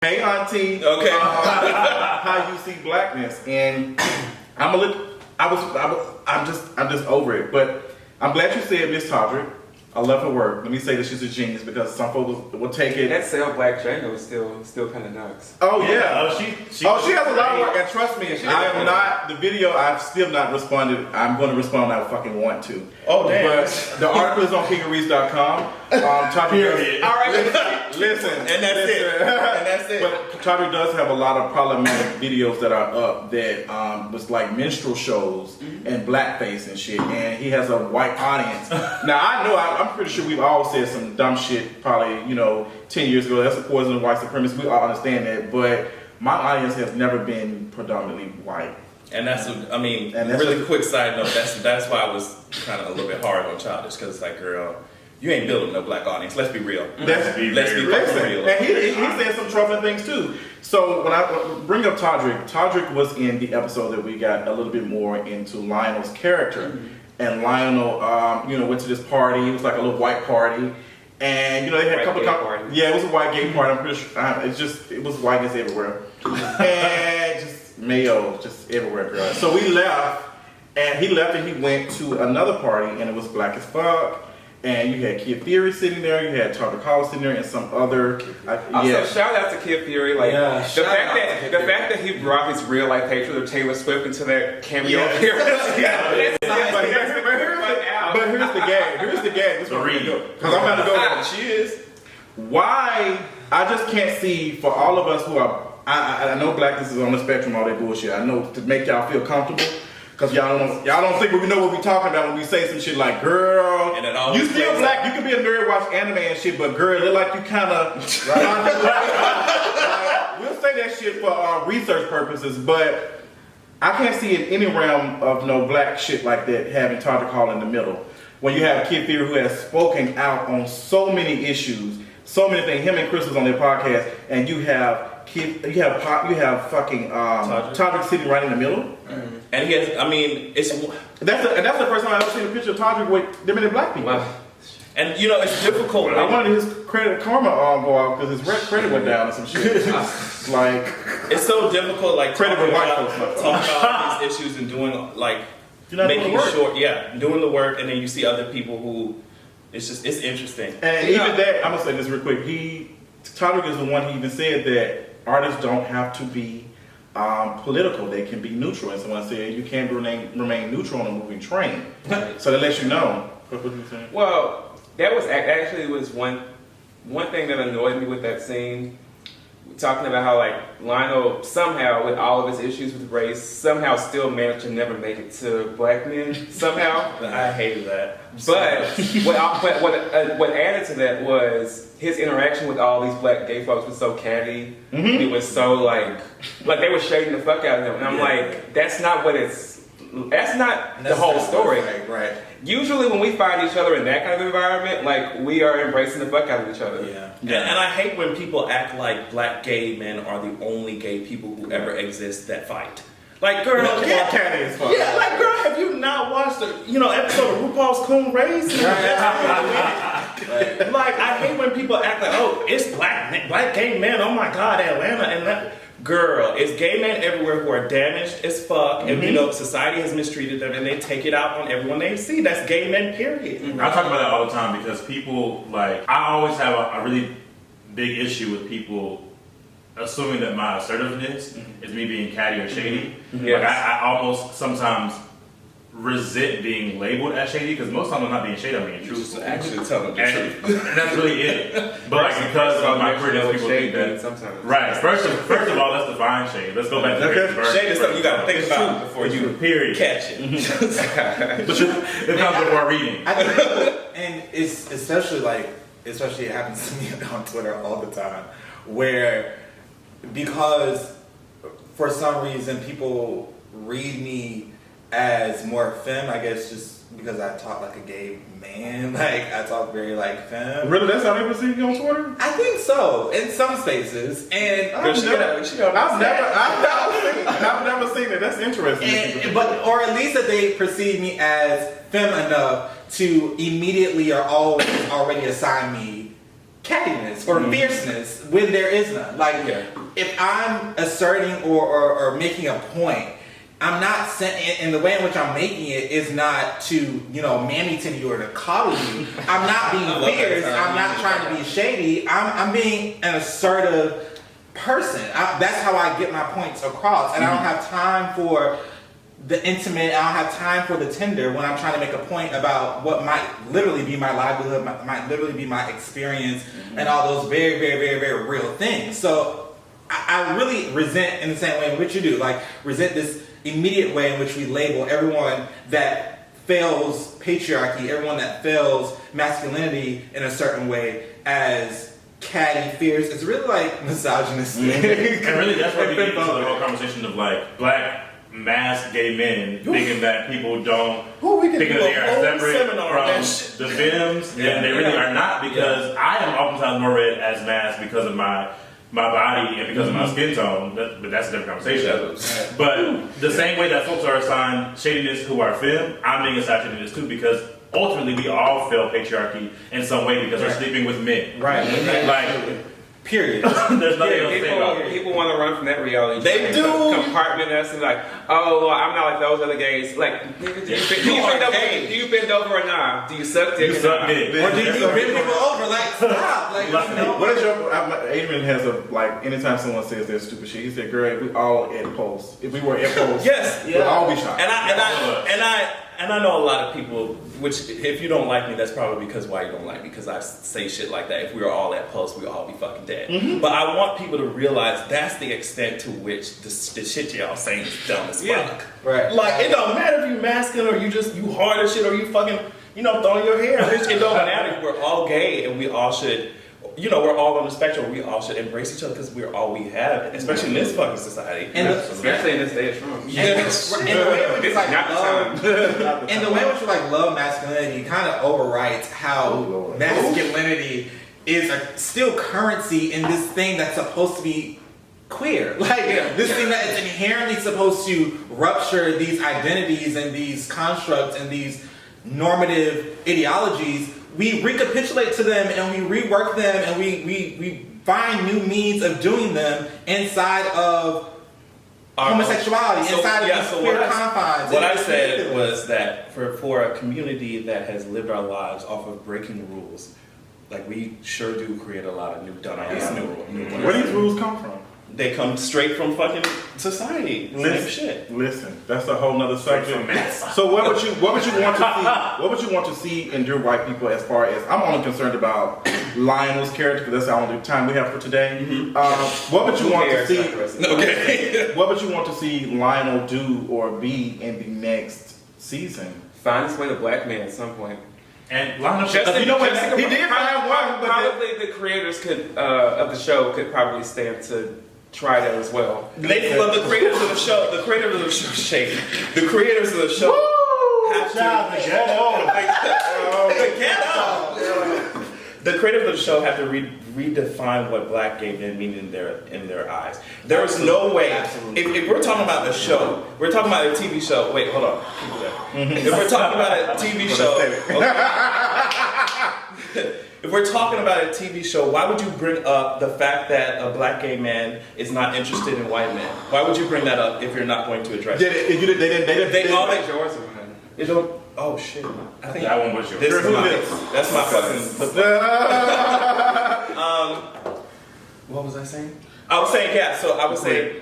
Hey, auntie. Okay. How you see blackness? And I'm just over it. But I'm glad you said Miss Todrick. I love her work. Let me say that she's a genius because some folks will take it. That Cell Black Django is still kind of nuts. Oh yeah. She has a lot of work. And trust me, I am not the video. I've still not responded. I'm going to respond. I fucking want to. Oh damn. But the article is on kingeries.com. Period. All right. Listen. And that's it. And that's it. But Todrick does have a lot of problematic videos that are up that was like minstrel shows and blackface and shit. And he has a white audience. Now I know I'm pretty sure we've all said some dumb shit probably 10 years ago. That's the poison of white supremacy. We all understand that. But my audience has never been predominantly white. And really quick side note, that's why I was kind of a little bit hard on Childish, because it's like, girl, you ain't building no black audience. Let's be real. Let's be real. And he said some troubling things too. So when I bring up Todrick was in the episode that we got a little bit more into Lionel's character. Mm-hmm. And Lionel, went to this party. It was like a little white party. And, they had a couple of... Yeah, it was a white gay party. I'm pretty sure. It was whiteness everywhere. And just mayo just everywhere, girl. So we left. And he left and he went to another party. And it was black as fuck. And you had Kid Fury sitting there, you had Tucker Carlson sitting there, and some other. Shout out to Kid Fury. Like the fact that he brought his real life hatred of Taylor Swift into that cameo appearance. But here's the game. Here's the game. This is because I'm about to go. She is. Why? I just can't see for all of us who are. I know blackness is on the spectrum, all that bullshit. I know to make y'all feel comfortable. Cause y'all don't think we know what we talking about when we say some shit like, girl, you still black, you can be a nerd, watch anime and shit, but girl, look like you kind of, we'll say that shit for research purposes, but I can't see in any realm of no black shit like that having Todrick Hall in the middle. When you have Kid Fury who has spoken out on so many issues, so many things, him and Chris was on their podcast, and you have fucking Todrick sitting right in the middle. Mm-hmm. And he has, that's the first time I've ever seen a picture of Todrick with them and black people. Wow. And it's difficult. I wanted his credit karma go out because his credit went down or some shit. Like it's so difficult, like credit with white folks, talking about these issues and doing making sure, doing the work, and then you see other people who it's interesting. And even that, I'm gonna say this real quick. Todrick is the one who even said that artists don't have to be political, they can be neutral. And someone said you can't remain neutral on a moving train. So that lets you know. What you saying? Well, that was actually one thing that annoyed me with that scene. Talking about how Lionel somehow, with all of his issues with race, somehow still managed to never make it to black men somehow. I hated that. But what added to that was his interaction with all these black gay folks was so catty. Mm-hmm. It was so like they were shading the fuck out of him, and I'm like, that's not the whole story. Right. Usually when we find each other in that kind of environment, we are embracing the fuck out of each other. Yeah. And I hate when people act like black gay men are the only gay people who ever exist that fight. Like, girl, girl, have you not watched the episode of RuPaul's Coon Race? I hate when people act like, oh, it's black gay men. Oh my God, Atlanta and that. Girl, it's gay men everywhere who are damaged as fuck, and society has mistreated them, and they take it out on everyone they see. That's gay men, period. Mm-hmm. I talk about that all the time because people I always have a really big issue with people assuming that my assertiveness is me being catty or shady. Mm-hmm. Yes. I almost sometimes resent being labeled as shady because most times I'm not being shady, I'm being truthful. Actually tell them the truth. And that's really it. But because of my critics, people think that sometimes. Right. First of all, let's define shade. Let's go back to the shade is something you got to think about before you catch it. But it comes before reading. And it's especially it happens to me on Twitter all the time, where because for some reason people read me as more femme, I guess just because I talk like a gay man, I talk very femme. Really, that's how they perceive you on Twitter? I think so, in some spaces. And I've never seen it. That's interesting. Or at least that they perceive me as femme enough to immediately or always already assign me cattiness or fierceness when there is none. Like, if I'm asserting or making a point, I'm not and the way in which I'm making it is not to, you know, mammy-to you or to coddle you. I'm not being fierce. I'm not trying to be shady. I'm being an assertive person. That's how I get my points across. And I don't have time for the intimate. I don't have time for the tender when I'm trying to make a point about what might literally be my livelihood, might literally be my experience, and all those very, very, very, very real things. So I really resent, in the same way in which you do, like resent this immediate way in which we label everyone that fails patriarchy, everyone that fails masculinity in a certain way as catty, fierce. It's really like misogynistic. And really, that's where we get into the whole conversation of like black masked gay men thinking that people don't think that they are separate from the femmes, and they really are not, because I am oftentimes more read as masked because of my body and because of my skin tone, but that's a different conversation. But the same way that folks are assigned shadiness who are femme, I'm being assigned shadiness too, because ultimately we all fail patriarchy in some way because we're sleeping with men. Right. Like, period. There's nothing else to say about it. People want to run from that reality. They do. Compartment us and like, oh, well, I'm not like those other gays. Like, nigga, do you bend over or not? Do you suck dick? You suck dick. Or do you bend people over? Like, stop. Like, what is your? Adrian has a like. Anytime someone says they're stupid shit, he said, "Girl, if we all at post. If we were at post, yes, we'd all be shocked." And I know a lot of people, which if you don't like me, that's probably because why you don't like me, because I say shit like that. If we were all at post, we'd all be fucking dead. But I want people to realize that's the extent to which the shit y'all saying is dumb as fuck. Right. Like, it don't matter if you masculine or you hard as shit or you fucking, throwing your hair. It don't matter. We're all gay and we all should, we're all on the spectrum. We all should embrace each other because we're all we have, especially in this fucking society. And especially in this day of Trump. And the way in which you like love, and the way in which you like love masculinity kind of overwrites how masculinity is still currency in this thing that's supposed to be queer. Like this thing that is inherently supposed to rupture these identities and these constructs and these normative ideologies. We recapitulate to them and we rework them and we find new means of doing them inside of homosexuality, inside of these queer confines. What I said was that for a community that has lived our lives off of breaking rules, like we sure do create a lot of new dumbass new rules. Where these rules come from? They come straight from fucking society. Same shit. Listen, that's a whole nother subject. So what would you want to see? What would you want to see in your white people as far as I'm only concerned about Lionel's character because that's the only time we have for today. What would you want to see? Okay. What would you want to see Lionel do or be in the next season? Find his way to black man at some point. And Lionel, he did find one, but probably the creators of the show could probably stand to try that as well. The creators of the show, shady. The creators of the show have to The creators of the show have to redefine what black gay men mean in their eyes. There is no way. If we're talking about the show, we're talking about a TV show. Wait, hold on. If we're talking about a TV show, if we're talking about a TV show, why would you bring up the fact that a black gay man is not interested in white men? Why would you bring that up if you're not going to address it? They all make yours. It don't. Oh shit! I think that one was yours. That's my fucking. What was I saying? I was saying So I was saying,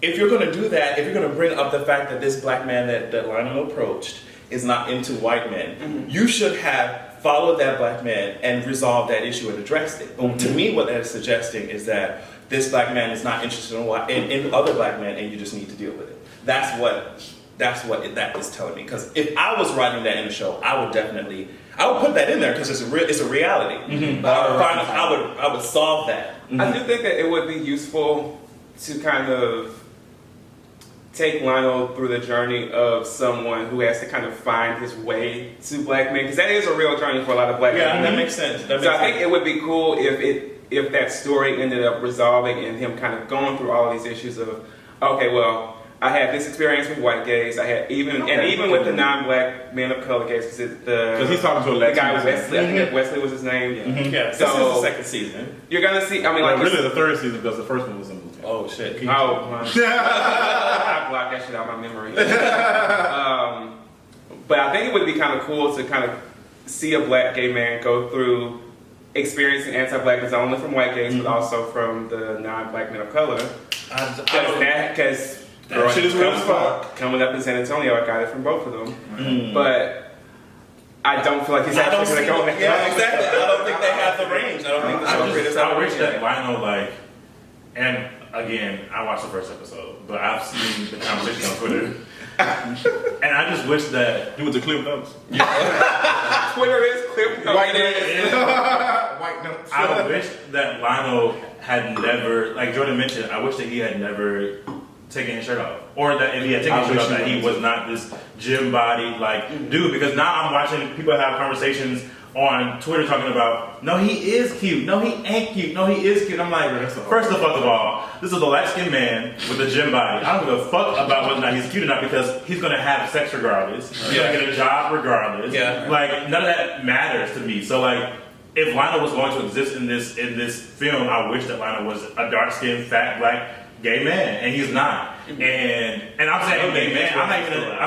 if you're going to do that, if you're going to bring up the fact that this black man that Lionel approached is not into white men, you should have followed that black man and resolved that issue and addressed it. But to me, what that is suggesting is that this black man is not interested in other black men, and you just need to deal with it. That's what that is telling me. Because if I was writing that in a show, I would put that in there because it's a reality. But I would solve that. I do think that it would be useful to kind of take Lionel through the journey of someone who has to kind of find his way to black men, because that is a real journey for a lot of black men. Yeah, that makes sense. I think it would be cool if that story ended up resolving and him kind of going through all of these issues of, okay, well, I had this experience with white gays. I had even with the non-black men of color gays, because he's talking to a the guy Latino. Wesley. I think Wesley was his name. Yeah, So this is the second season. you're gonna see. I mean, like Really, the third season because the first one was in movie. Oh shit. Oh, I blocked that shit out of my memory. But I think it would be kind of cool to kind of see a black gay man go through experiencing anti-blackness not only from white gays but also from the non-black men of color. Because That shit is real as fuck. coming up in San Antonio, I got it from both of them. But I don't feel like he's actually going to go in that. Yeah, exactly. I don't think they have the range. I don't think the show creators have I the wish range. that Lionel, like, and again, I watched the first episode, but I've seen the conversation on Twitter. And I just wish that He went to Cliff Notes. Twitter is Cliff Notes. White Notes. I wish that Lionel had never, like Jordan mentioned, I wish that he had never taken his shirt off. Or that if he had taken his shirt off, that he was not this gym body, like, dude, because now I'm watching people have conversations on Twitter talking about, no, he is cute. No, he ain't cute. No, he is cute. I'm like, first of all, this is a light-skinned man with a gym body. I don't give a fuck about whether or not he's cute or not because he's going to have sex regardless. He's going to get a job regardless. Yeah. Like, none of that matters to me. So, like, if Lionel was going to exist in this film, I wish that Lionel was a dark-skinned, fat, black, gay man, and he's not. And I'm saying gay man. I'm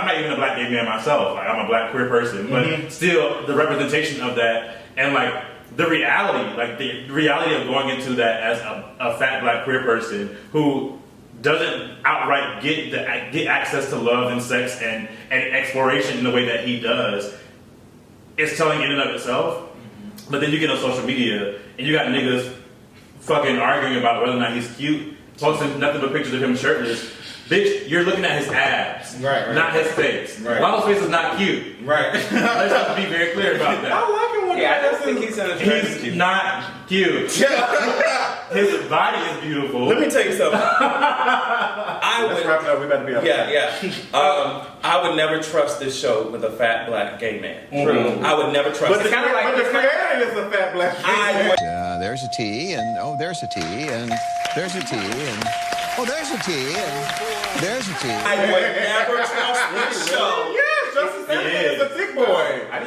not even a black gay man myself. Like, I'm a black queer person, but still the representation of that and like the reality of going into that as a fat black queer person who doesn't outright get access to love and sex and exploration in the way that he does. It's telling in and of itself. But then you get on social media and you got niggas fucking arguing about whether or not he's cute, posting nothing but pictures of him shirtless. Bitch, you're looking at his abs, not his face. Lionel's face is not cute. Let's have to be very clear about that. I like him when I just think he's He's not cute. His body is beautiful. Let me tell you something. Let's wrap it up. We better be up. I would never trust this show with a fat black gay man. True. I would never trust. But the creator is a fat black man. There's a T, and oh, there's a T, and there's a T, and oh, there's a T, and there's a T. I would never trust this show. Yes, Justin Simien is a thick boy. I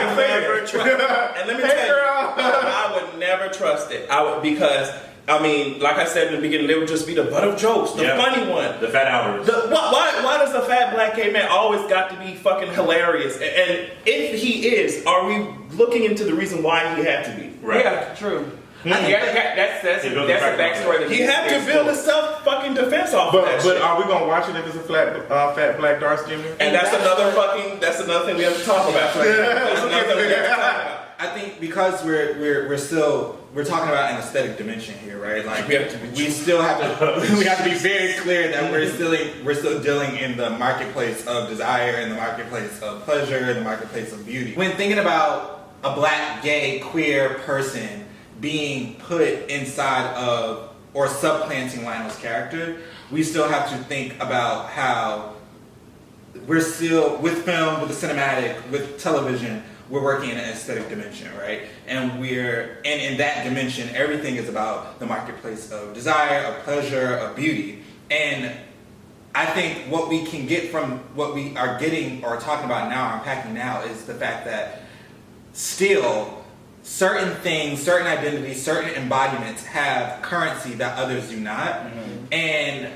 would never trust it. And let me tell you, I would never trust it. Because, I mean, like I said in the beginning, they would just be the butt of jokes, the funny one. The fat hours. Why does the fat black gay man always got to be fucking hilarious? And if he is, are we looking into the reason why he had to be? Right. Yeah, true. That's a backstory that he had to build his self-defense off of that But shit. are we gonna watch it if it's a fat black dark skin man? And that's another thing we have to talk about. That's another thing we have to talk about. I think because we're talking about an aesthetic dimension here, right? Like we have to be very clear that we're still dealing in the marketplace of desire, in the marketplace of pleasure, in the marketplace of beauty. When thinking about a black, gay, queer person being put inside of or supplanting Lionel's character, we still have to think about how we're still with film, with the cinematic, with television. We're working in an aesthetic dimension, right? And in that dimension, everything is about the marketplace of desire, of pleasure, of beauty. And I think what we can get from what we are getting or talking about now, unpacking now, is the fact that still certain things, certain identities, certain embodiments have currency that others do not. And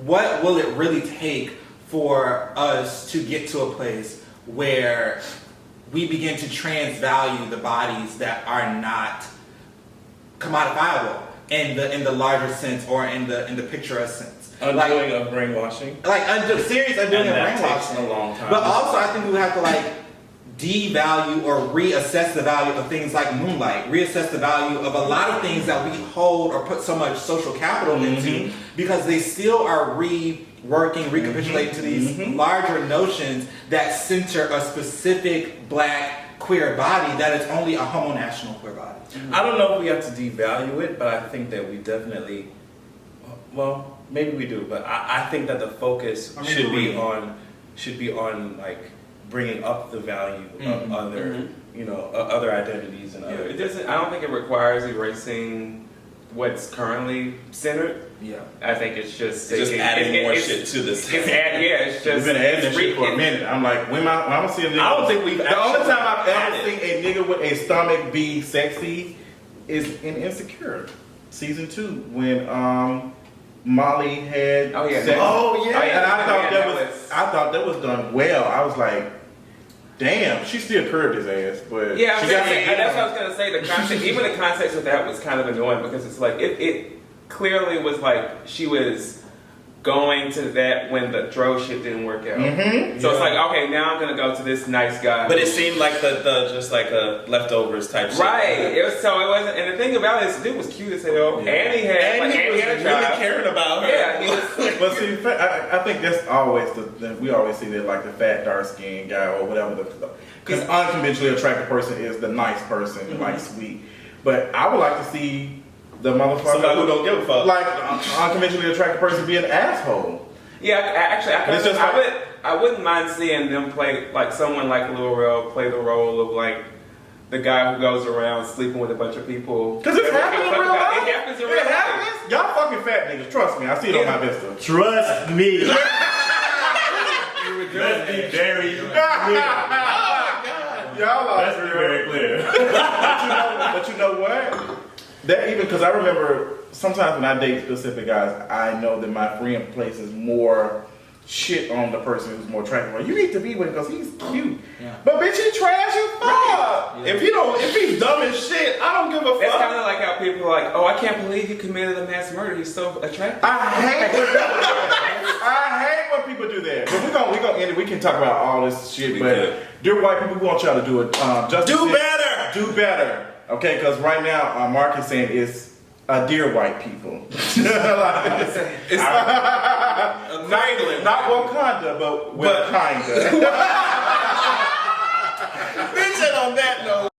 what will it really take for us to get to a place where we begin to transvalue the bodies that are not commodifiable in the larger sense or in the picturesque sense? Undoing of brainwashing. Serious undoing of that brainwashing. takes a long time. But also I think we have to devalue or reassess the value of things like Moonlight, reassess the value of a lot of things that we hold or put so much social capital into, because they still are recapitulating to these larger notions that center a specific black queer body that is only a homonational queer body. I don't know if we have to devalue it, but I think that we definitely, well, maybe we do, but I think that the focus should be on like bringing up the value of other, other identities and other. It doesn't. I don't think it requires erasing what's currently centered. Yeah. I think it's just adding more shit to this. It's just We've been adding that shit for a minute. I'm like, when I'm see a nigga. I don't think we've. The only time I've ever added. seen a nigga with a stomach be sexy is in Insecure, season 2, when Molly had. Oh yeah. sex. Oh, yeah. And I thought that I thought that was done well. I was like, damn, she still curved his ass, but Yeah, she got that's what I was gonna say. The context, even the context of that was kind of annoying because it's like it clearly was like she was going to that when the throw shit didn't work out. Mm-hmm. So it's like, okay, now I'm gonna go to this nice guy. But it seemed like the just like a leftovers type shit. right. It wasn't. And the thing about it is, the dude was cute as hell, and he had And he was had a really child. caring about her. Yeah, he was. But see, I think that's always we always see that like the fat, dark skinned guy or whatever because unconventionally attractive person is the nice person, like sweet. But I would like to see the motherfucker Somebody who don't give a fuck. like unconventionally attractive person be an asshole. Yeah, actually, It's just like- I wouldn't mind seeing them play like someone like Lil Rel play the role of like the guy who goes around sleeping with a bunch of people. Because it's happening in real life. It happens in real It life. happens. Y'all fucking fat niggas. Trust me. I see it on my Vista. Trust me. You Let's be very clear. Y'all are Let's be very clear. But you know what? That even because I remember sometimes when I date specific guys, I know that my friend places more shit on the person who's more attractive. Like, you need to be with him because he's cute. Yeah. But bitch, he trash as fuck. If he's dumb as shit, I don't give a That's fuck. kind of like how people are like, oh, I can't believe he committed a mass murder. He's so attractive. I hate when people do that. But we gonna end it. We can talk about all this shit. We But could. dear white people, we want y'all to do it. Justin Do Simien- better. Do better. Okay, because right now Mark is saying it's dear white people. It's Not Wakanda, but kinda. Bitch, and on that note.